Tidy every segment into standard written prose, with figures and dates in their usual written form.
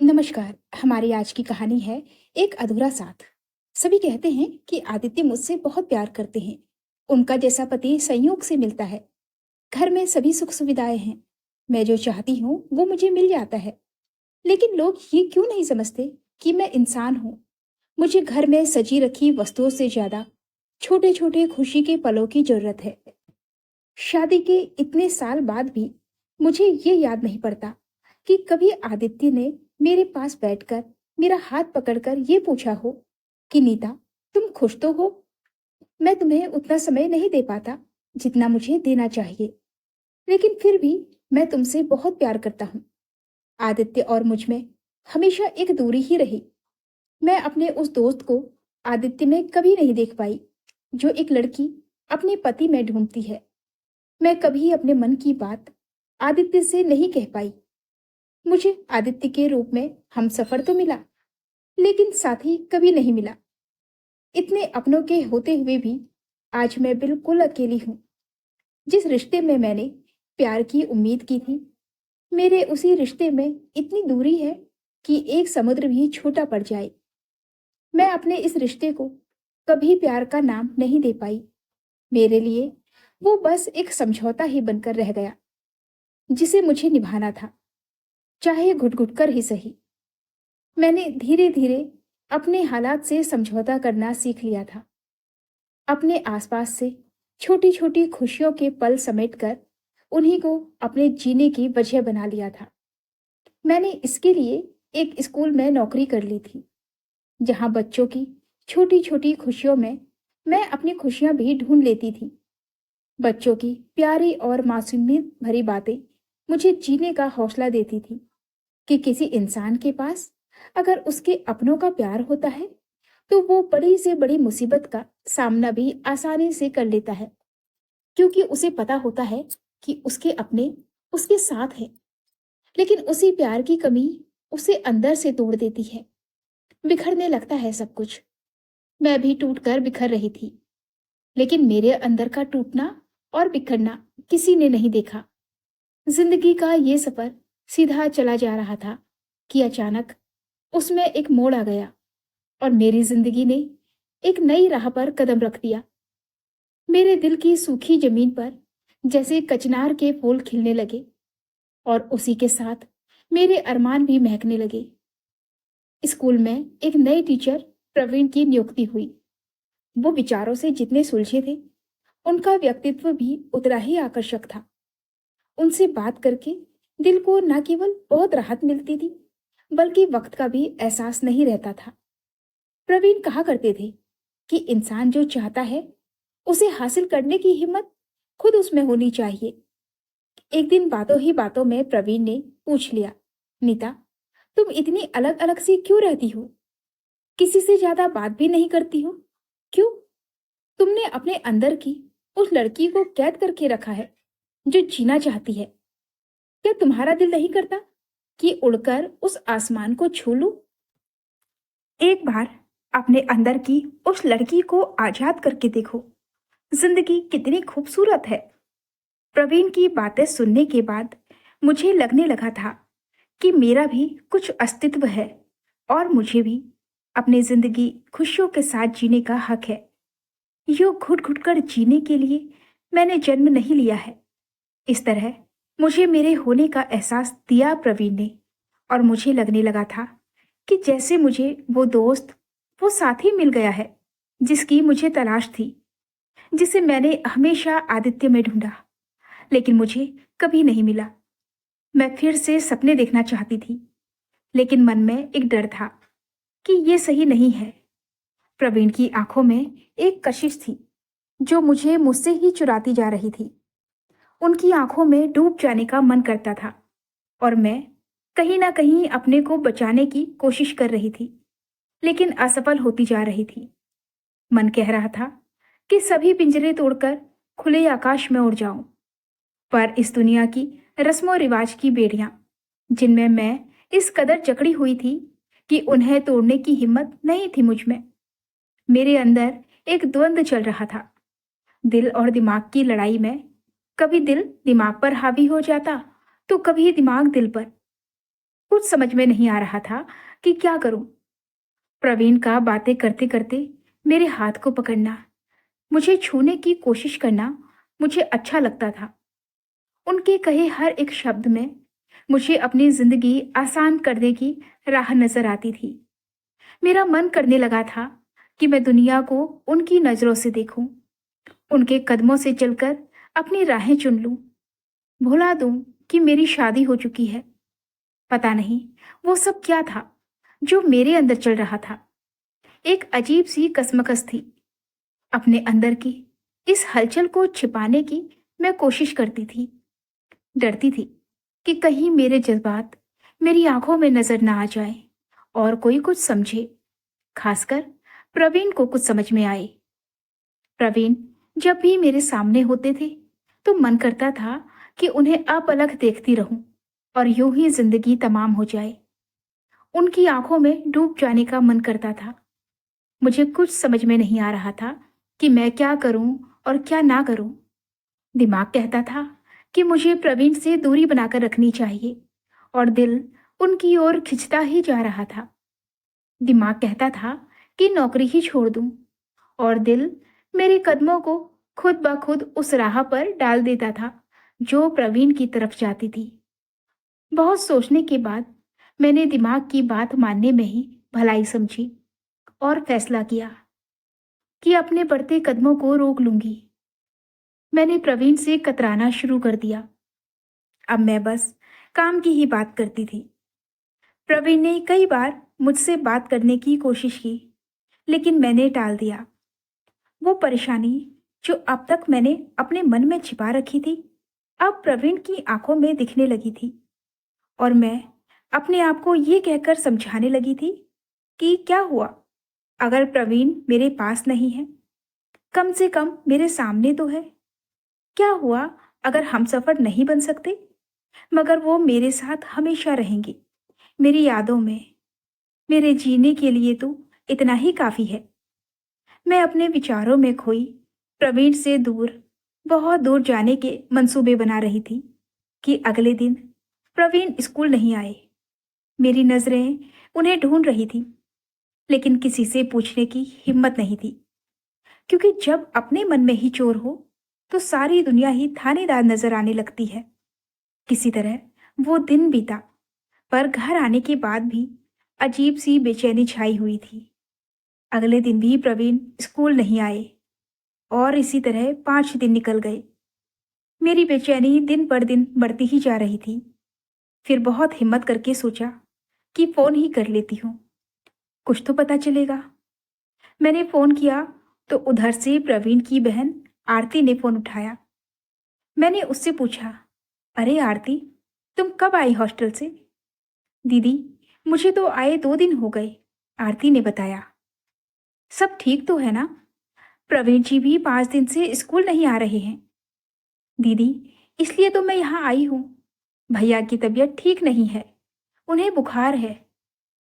नमस्कार। हमारी आज की कहानी है एक अधूरा साथ। सभी कहते हैं कि आदित्य मुझसे बहुत प्यार करते हैं। उनका जैसा पति संयोग से मिलता है। घर में सभी सुख सुविधाएं हैं। मैं जो चाहती हूँ वो मुझे मिल जाता है। लेकिन लोग ये क्यों नहीं समझते कि मैं इंसान हूँ। मुझे घर में सजी रखी वस्तुओं से ज्यादा छोटे छोटे खुशी के पलों की जरूरत है। शादी के इतने साल बाद भी मुझे ये याद नहीं पड़ता कि कभी आदित्य ने मेरे पास बैठकर मेरा हाथ पकड़कर ये पूछा हो कि नीता, तुम खुश तो हो। मैं तुम्हें उतना समय नहीं दे पाता जितना मुझे देना चाहिए, लेकिन फिर भी मैं तुमसे बहुत प्यार करता हूँ। आदित्य और मुझ में हमेशा एक दूरी ही रही। मैं अपने उस दोस्त को आदित्य में कभी नहीं देख पाई जो एक लड़की अपने पति में ढूंढती है। मैं कभी अपने मन की बात आदित्य से नहीं कह पाई। मुझे आदित्य के रूप में हम सफर तो मिला, लेकिन साथी कभी नहीं मिला। इतने अपनों के होते हुए भी आज मैं बिल्कुल अकेली हूँ। जिस रिश्ते में मैंने प्यार की उम्मीद की थी, मेरे उसी रिश्ते में इतनी दूरी है कि एक समुद्र भी छोटा पड़ जाए। मैं अपने इस रिश्ते को कभी प्यार का नाम नहीं दे पाई। मेरे लिए वो बस एक समझौता ही बनकर रह गया, जिसे मुझे निभाना था, चाहे घुट घुट कर ही सही। मैंने धीरे धीरे अपने हालात से समझौता करना सीख लिया था। अपने आसपास से छोटी छोटी खुशियों के पल समेटकर उन्हीं को अपने जीने की वजह बना लिया था। मैंने इसके लिए एक स्कूल में नौकरी कर ली थी, जहां बच्चों की छोटी छोटी खुशियों में मैं अपनी खुशियां भी ढूंढ लेती थी। बच्चों की प्यारी और मासूमियत भरी बातें मुझे जीने का हौसला देती थी कि किसी इंसान के पास अगर उसके अपनों का प्यार होता है तो वो बड़ी से बड़ी मुसीबत का सामना भी आसानी से कर लेता है, क्योंकि उसे पता होता है कि उसके अपने उसके साथ हैं। लेकिन उसी प्यार की कमी उसे अंदर से तोड़ देती है। बिखरने लगता है सब कुछ। मैं भी टूट कर बिखर रही थी, लेकिन मेरे अंदर का टूटना और बिखरना किसी ने नहीं देखा। जिंदगी का ये सफर सीधा चला जा रहा था कि अचानक उसमें एक मोड़ आ गया और मेरी जिंदगी ने एक नई राह पर कदम रख दिया। मेरे दिल की सूखी जमीन पर जैसे कचनार के फूल खिलने लगे और उसी के साथ मेरे अरमान भी महकने लगे। स्कूल में एक नए टीचर प्रवीण की नियुक्ति हुई। वो विचारों से जितने सुलझे थे, उनका व्यक्तित्व भी उतना ही आकर्षक था। उनसे बात करके दिल को न केवल बहुत राहत मिलती थी, बल्कि वक्त का भी एहसास नहीं रहता था। प्रवीण कहा करते थे कि इंसान जो चाहता है उसे हासिल करने की हिम्मत खुद उसमें होनी चाहिए। एक दिन बातों ही बातों में प्रवीण ने पूछ लिया, नीता, तुम इतनी अलग अलग सी क्यों रहती हो? किसी से ज्यादा बात भी नहीं करती हो? क्यों? तुमने अपने अंदर की उस लड़की को कैद करके रखा है जो जीना चाहती है। क्या तुम्हारा दिल नहीं करता कि उड़कर उस आसमान को छू लूं? एक बार अपने अंदर की उस लड़की को आजाद करके देखो। जिंदगी कितनी खूबसूरत है। प्रवीण की बातें सुनने के बाद मुझे लगने लगा था कि मेरा भी कुछ अस्तित्व है और मुझे भी अपनी जिंदगी खुशियों के साथ जीने का हक है। यूं घुट घुट कर जीने के लिए मैंने जन्म नहीं लिया है। इस तरह मुझे मेरे होने का एहसास दिया प्रवीण ने, और मुझे लगने लगा था कि जैसे मुझे वो दोस्त, वो साथी मिल गया है जिसकी मुझे तलाश थी, जिसे मैंने हमेशा आदित्य में ढूंढा, लेकिन मुझे कभी नहीं मिला। मैं फिर से सपने देखना चाहती थी, लेकिन मन में एक डर था कि ये सही नहीं है। प्रवीण की आंखों में एक कशिश थी जो मुझे मुझसे ही चुराती जा रही थी। उनकी आंखों में डूब जाने का मन करता था और मैं कहीं ना कहीं अपने को बचाने की कोशिश कर रही थी, लेकिन असफल होती जा रही थी। मन कह रहा था कि सभी पिंजरे तोड़कर खुले आकाश में उड़ जाऊं, पर इस दुनिया की रस्मों रिवाज की बेड़ियां, जिनमें मैं इस कदर जकड़ी हुई थी कि उन्हें तोड़ने की हिम्मत नहीं थी मुझ में। मेरे अंदर एक द्वंद्व चल रहा था, दिल और दिमाग की लड़ाई में। कभी दिल दिमाग पर हावी हो जाता तो कभी दिमाग दिल पर। कुछ समझ में नहीं आ रहा था कि क्या करूं। प्रवीण का बातें करते करते मेरे हाथ को पकड़ना, मुझे छूने की कोशिश करना मुझे अच्छा लगता था। उनके कहे हर एक शब्द में मुझे अपनी जिंदगी आसान करने की राह नजर आती थी। मेरा मन करने लगा था कि मैं दुनिया को उनकी नजरों से देखूं, उनके कदमों से चलकर अपनी राहें चुन लूं, भुला दूं कि मेरी शादी हो चुकी है। पता नहीं वो सब क्या था जो मेरे अंदर चल रहा था। एक अजीब सी कसमकस थी अपने अंदर की। इस हलचल को छिपाने की मैं कोशिश करती थी, डरती थी कि कहीं मेरे जज्बात मेरी आंखों में नजर ना आ जाए और कोई कुछ समझे, खासकर प्रवीण को कुछ समझ में आए। प्रवीण जब भी मेरे सामने होते थे तो मन करता था कि उन्हें अपलक देखती रहूं और यूं ही जिंदगी तमाम हो जाए। उनकी आंखों में डूब जाने का मन करता था। मुझे कुछ समझ में नहीं आ रहा था कि मैं क्या करूं और क्या ना करूं। दिमाग कहता था कि मुझे प्रवीण से दूरी बनाकर रखनी चाहिए और दिल उनकी ओर खिंचता ही जा रहा था। दिमाग कहता था कि नौकरी ही छोड़ दूं और दिल मेरे कदमों को खुद ब खुद उस राह पर डाल देता था जो प्रवीण की तरफ जाती थी। बहुत सोचने के बाद मैंने दिमाग की बात मानने में ही भलाई समझी और फैसला किया कि अपने बढ़ते कदमों को रोक लूंगी। मैंने प्रवीण से कतराना शुरू कर दिया। अब मैं बस काम की ही बात करती थी। प्रवीण ने कई बार मुझसे बात करने की कोशिश की, लेकिन मैंने टाल दिया। वो परेशानी जो अब तक मैंने अपने मन में छिपा रखी थी, अब प्रवीण की आंखों में दिखने लगी थी और मैं अपने आप को ये कहकर समझाने लगी थी कि क्या हुआ अगर प्रवीण मेरे पास नहीं है, कम से कम मेरे सामने तो है। क्या हुआ अगर हम सफर नहीं बन सकते, मगर वो मेरे साथ हमेशा रहेंगी, मेरी यादों में। मेरे जीने के लिए तो इतना ही काफी है। मैं अपने विचारों में खोई प्रवीण से दूर, बहुत दूर जाने के मंसूबे बना रही थी कि अगले दिन प्रवीण स्कूल नहीं आए। मेरी नजरें उन्हें ढूंढ रही थी, लेकिन किसी से पूछने की हिम्मत नहीं थी, क्योंकि जब अपने मन में ही चोर हो तो सारी दुनिया ही थानेदार नजर आने लगती है। किसी तरह वो दिन बीता, पर घर आने के बाद भी अजीब सी बेचैनी छाई हुई थी। अगले दिन भी प्रवीण स्कूल नहीं आए और इसी तरह 5 दिन निकल गए। मेरी बेचैनी दिन पर दिन बढ़ती ही जा रही थी। फिर बहुत हिम्मत करके सोचा कि फोन ही कर लेती हूँ, कुछ तो पता चलेगा। मैंने फोन किया तो उधर से प्रवीण की बहन आरती ने फोन उठाया। मैंने उससे पूछा, अरे आरती, तुम कब आई हॉस्टल से? दीदी, मुझे तो आए 2 दिन हो गए, आरती ने बताया। सब ठीक तो है ना? प्रवीण जी भी 5 दिन से स्कूल नहीं आ रहे हैं। दीदी, इसलिए तो मैं यहाँ आई हूँ। भैया की तबीयत ठीक नहीं है, उन्हें बुखार है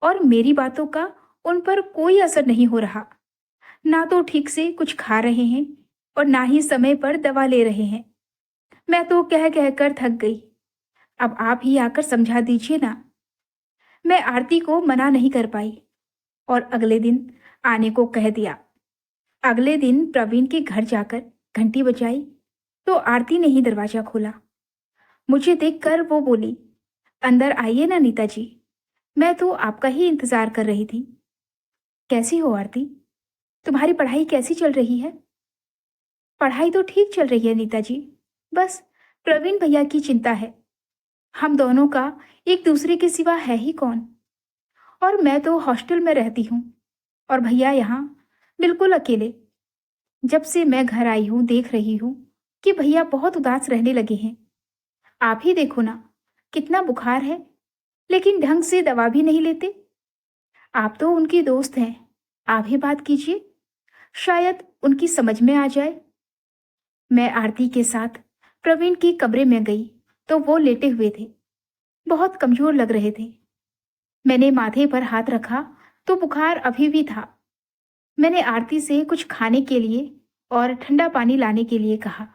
और मेरी बातों का उन पर कोई असर नहीं हो रहा। ना तो ठीक से कुछ खा रहे हैं और ना ही समय पर दवा ले रहे हैं। मैं तो कह कह कर थक गई। अब आप ही आकर समझा दीजिए ना। मैं आरती को मना नहीं कर पाई और अगले दिन आने को कह दिया। अगले दिन प्रवीण के घर जाकर घंटी बजाई तो आरती ने ही दरवाजा खोला। मुझे देखकर वो बोली, अंदर आइए ना नीता जी, मैं तो आपका ही इंतजार कर रही थी। कैसी हो आरती? तुम्हारी पढ़ाई कैसी चल रही है? पढ़ाई तो ठीक चल रही है नीता जी, बस प्रवीण भैया की चिंता है। हम दोनों का एक दूसरे के सिवा है ही कौन। और मैं तो हॉस्टल में रहती हूँ और भैया यहाँ बिल्कुल अकेले। जब से मैं घर आई हूँ देख रही हूँ कि भैया बहुत उदास रहने लगे हैं। आप ही देखो ना, कितना बुखार है, लेकिन ढंग से दवा भी नहीं लेते। आप तो उनकी दोस्त हैं, आप ही बात कीजिए, शायद उनकी समझ में आ जाए। मैं आरती के साथ प्रवीण के कमरे में गई तो वो लेटे हुए थे, बहुत कमजोर लग रहे थे। मैंने माथे पर हाथ रखा तो बुखार अभी भी था। मैंने आरती से कुछ खाने के लिए और ठंडा पानी लाने के लिए कहा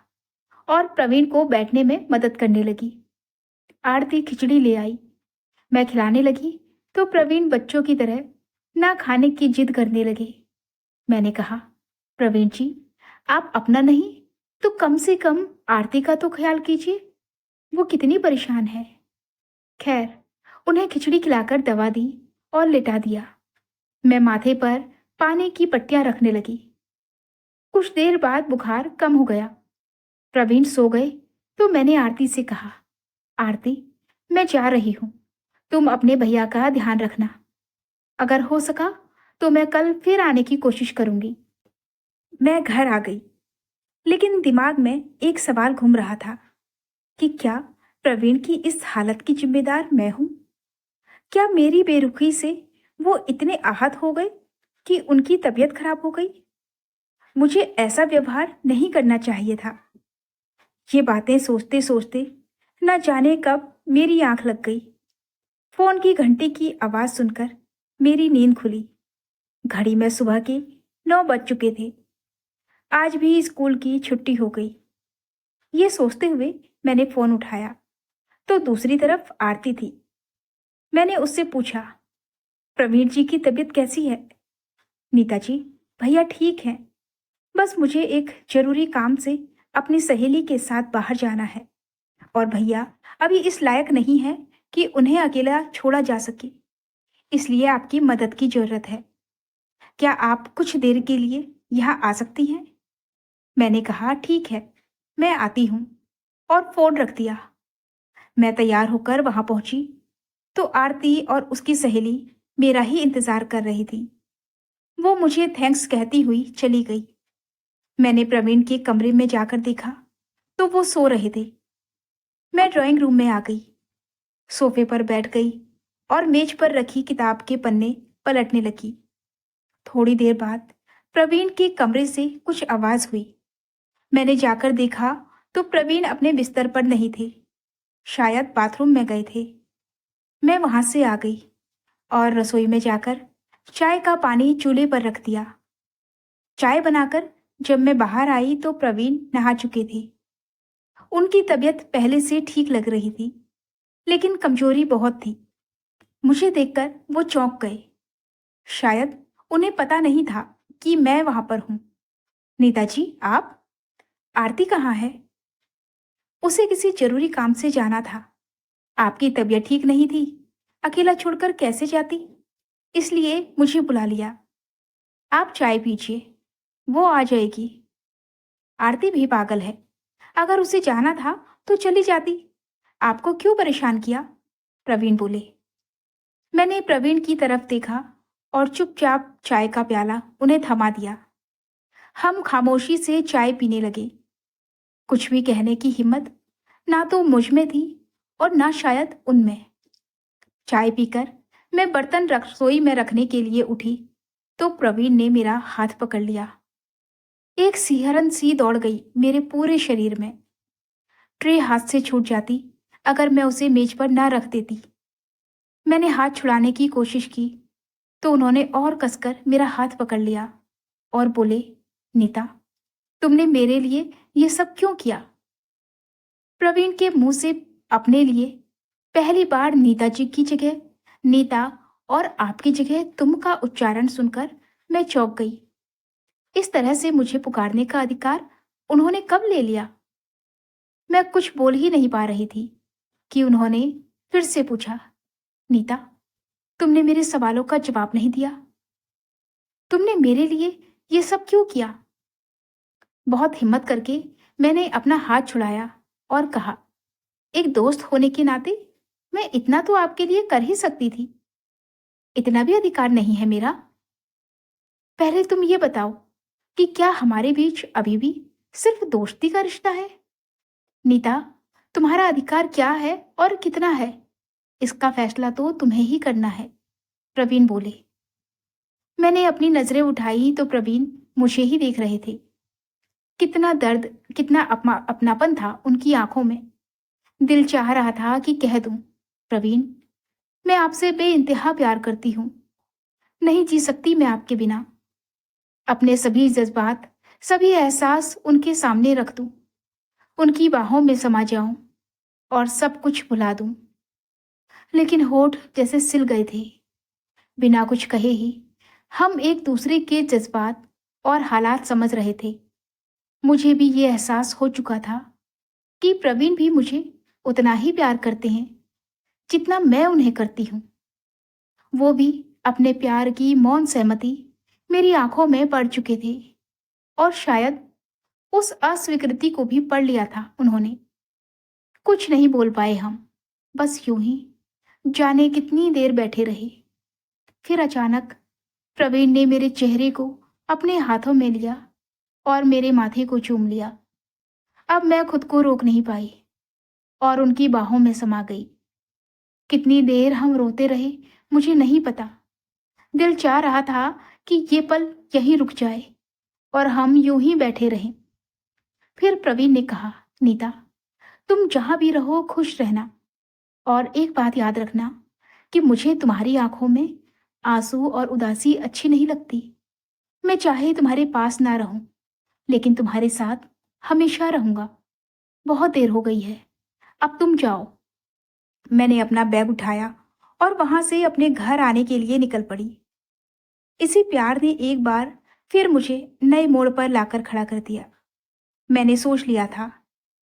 और प्रवीण को बैठने में मदद करने लगी। आरती खिचड़ी ले आई। मैं खिलाने लगी तो प्रवीण बच्चों की तरह ना खाने की जिद करने लगे। मैंने कहा, प्रवीण जी, आप अपना नहीं तो कम से कम आरती का तो ख्याल कीजिए। वो कितनी परेशान है। खैर, उन्हें खिचड़ी खिलाकर दवा दी और लिटा दिया। मैं माथे पर पानी की पट्टियां रखने लगी। कुछ देर बाद बुखार कम हो गया। प्रवीण सो गए तो मैंने आरती से कहा, आरती, मैं जा रही हूं। तुम अपने भैया का ध्यान रखना। अगर हो सका तो मैं कल फिर आने की कोशिश करूंगी। मैं घर आ गई, लेकिन दिमाग में एक सवाल घूम रहा था कि क्या प्रवीण की इस हालत की जिम्मेदार मैं हूं? क्या मेरी बेरुखी से वो इतने आहत हो गए कि उनकी तबीयत खराब हो गई? मुझे ऐसा व्यवहार नहीं करना चाहिए था। ये बातें सोचते सोचते न जाने कब मेरी आंख लग गई। फोन की घंटी की आवाज सुनकर मेरी नींद खुली। घड़ी में सुबह के 9 बज चुके थे। आज भी स्कूल की छुट्टी हो गई। ये सोचते हुए मैंने फोन उठाया तो दूसरी तरफ आरती थी। मैंने उससे पूछा, प्रवीण जी की तबीयत कैसी है? नीता जी, भैया ठीक हैं। बस मुझे एक जरूरी काम से अपनी सहेली के साथ बाहर जाना है और भैया अभी इस लायक नहीं है कि उन्हें अकेला छोड़ा जा सके। इसलिए आपकी मदद की जरूरत है। क्या आप कुछ देर के लिए यहाँ आ सकती हैं? मैंने कहा, ठीक है, मैं आती हूँ, और फोन रख दिया। मैं तैयार होकर वहां पहुंची तो आरती और उसकी सहेली मेरा ही इंतजार कर रही थी। वो मुझे थैंक्स कहती हुई चली गई। मैंने प्रवीण के कमरे में जाकर देखा तो वो सो रहे थे। मैं ड्राइंग रूम में आ गई, सोफे पर बैठ गई और मेज पर रखी किताब के पन्ने पलटने लगी। थोड़ी देर बाद प्रवीण के कमरे से कुछ आवाज हुई। मैंने जाकर देखा तो प्रवीण अपने बिस्तर पर नहीं थे, शायद बाथरूम में गए थे। मैं वहां से आ गई और रसोई में जाकर चाय का पानी चूल्हे पर रख दिया। चाय बनाकर जब मैं बाहर आई तो प्रवीण नहा चुके थे। उनकी तबीयत पहले से ठीक लग रही थी, लेकिन कमजोरी बहुत थी। मुझे देखकर वो चौंक गए। शायद उन्हें पता नहीं था कि मैं वहां पर हूं। नीता जी, आप? आरती कहाँ है? उसे किसी जरूरी काम से जाना था। आपकी तबीयत ठीक नहीं थी, अकेला छोड़कर कैसे जाती? इसलिए मुझे बुला लिया। आप चाय पीजिए, वो आ जाएगी। आरती भी पागल है। अगर उसे जाना था तो चली जाती। आपको क्यों परेशान किया? प्रवीण बोले। मैंने प्रवीण की तरफ देखा और चुपचाप चाय का प्याला उन्हें थमा दिया। हम खामोशी से चाय पीने लगे। कुछ भी कहने की हिम्मत ना तो मुझ में थी और ना शायद उनमें। चाय पीकर मैं बर्तन रसोई में रखने के लिए उठी तो प्रवीण ने मेरा हाथ पकड़ लिया। एक सिहरन सी दौड़ गई मेरे पूरे शरीर में। ट्रे हाथ से छूट जाती अगर मैं उसे मेज पर ना रख देती। मैंने हाथ छुड़ाने की कोशिश की तो उन्होंने और कसकर मेरा हाथ पकड़ लिया और बोले, नीता, तुमने मेरे लिए ये सब क्यों किया? प्रवीण के मुंह से अपने लिए पहली बार नीता जी की जगह नीता और आपकी जगह तुम का उच्चारण सुनकर मैं चौंक गई। इस तरह से मुझे पुकारने का अधिकार उन्होंने कब ले लिया? मैं कुछ बोल ही नहीं पा रही थी कि उन्होंने फिर से पूछा, नीता, तुमने मेरे सवालों का जवाब नहीं दिया। तुमने मेरे लिए ये सब क्यों किया? बहुत हिम्मत करके मैंने अपना हाथ छुड़ाया और कहा, एक दोस्त होने के नाते मैं इतना तो आपके लिए कर ही सकती थी। इतना भी अधिकार नहीं है मेरा? पहले तुम ये बताओ कि क्या हमारे बीच अभी भी सिर्फ दोस्ती का रिश्ता है? नीता, तुम्हारा अधिकार क्या है और कितना है, इसका फैसला तो तुम्हें ही करना है, प्रवीण बोले। मैंने अपनी नजरें उठाई तो प्रवीण मुझे ही देख रहे थे। कितना दर्द, कितना अपनापन था उनकी आंखों में। दिल चाह रहा था कि कह दूं, प्रवीण, मैं आपसे बेइंतहा प्यार करती हूँ। नहीं जी सकती मैं आपके बिना। अपने सभी जज्बात, सभी एहसास उनके सामने रख दूं, उनकी बाहों में समा जाऊं और सब कुछ भुला दूं। लेकिन होठ जैसे सिल गए थे। बिना कुछ कहे ही हम एक दूसरे के जज्बात और हालात समझ रहे थे। मुझे भी ये एहसास हो चुका था कि प्रवीण भी मुझे उतना ही प्यार करते हैं जितना मैं उन्हें करती हूँ। वो भी अपने प्यार की मौन सहमति मेरी आंखों में पड़ चुके थे, और शायद उस अस्वीकृति को भी पढ़ लिया था उन्होंने। कुछ नहीं बोल पाए हम, बस यूं ही जाने कितनी देर बैठे रहे। फिर अचानक प्रवीण ने मेरे चेहरे को अपने हाथों में लिया और मेरे माथे को चूम लिया। अब मैं खुद को रोक नहीं पाई और उनकी बाहों में समा गई। कितनी देर हम रोते रहे मुझे नहीं पता। दिल चाह रहा था कि ये पल यहीं रुक जाए और हम यूं ही बैठे रहें। फिर प्रवीण ने कहा, नीता, तुम जहां भी रहो खुश रहना, और एक बात याद रखना कि मुझे तुम्हारी आंखों में आंसू और उदासी अच्छी नहीं लगती। मैं चाहे तुम्हारे पास ना रहूं, लेकिन तुम्हारे साथ हमेशा रहूंगा। बहुत देर हो गई है, अब तुम जाओ। मैंने अपना बैग उठाया और वहां से अपने घर आने के लिए निकल पड़ी। इसी प्यार ने एक बार फिर मुझे नए मोड़ पर लाकर खड़ा कर दिया। मैंने सोच लिया था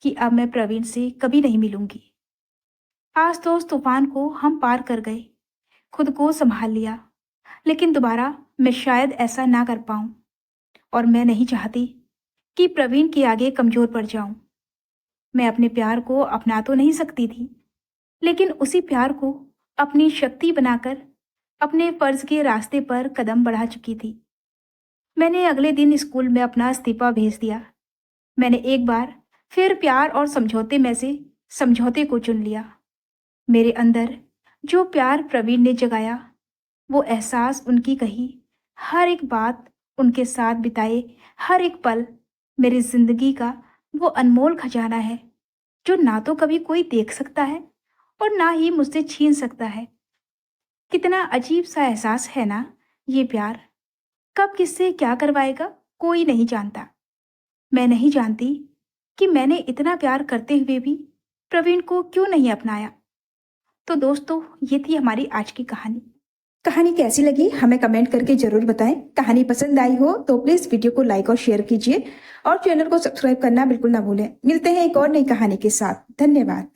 कि अब मैं प्रवीण से कभी नहीं मिलूंगी। आज तो उस तूफान को हम पार कर गए, खुद को संभाल लिया, लेकिन दोबारा मैं शायद ऐसा ना कर पाऊं। और मैं नहीं चाहती कि प्रवीण के आगे कमजोर पड़ जाऊं। मैं अपने प्यार को अपना तो नहीं सकती थी, लेकिन उसी प्यार को अपनी शक्ति बनाकर अपने फर्ज के रास्ते पर कदम बढ़ा चुकी थी। मैंने अगले दिन स्कूल में अपना इस्तीफा भेज दिया। मैंने एक बार फिर प्यार और समझौते में से समझौते को चुन लिया। मेरे अंदर जो प्यार प्रवीण ने जगाया, वो एहसास, उनकी कही हर एक बात, उनके साथ बिताए हर एक पल मेरी जिंदगी का वो अनमोल खजाना है जो ना तो कभी कोई देख सकता है और ना ही मुझसे छीन सकता है। कितना अजीब सा एहसास है ना ये प्यार। कब किससे क्या करवाएगा कोई नहीं जानता। मैं नहीं जानती कि मैंने इतना प्यार करते हुए भी प्रवीण को क्यों नहीं अपनाया। तो दोस्तों, ये थी हमारी आज की कहानी। कहानी कैसी लगी हमें कमेंट करके जरूर बताएं। कहानी पसंद आई हो तो प्लीज वीडियो को लाइक और शेयर कीजिए और चैनल को सब्सक्राइब करना बिल्कुल ना भूलें। मिलते हैं एक और नई कहानी के साथ। धन्यवाद।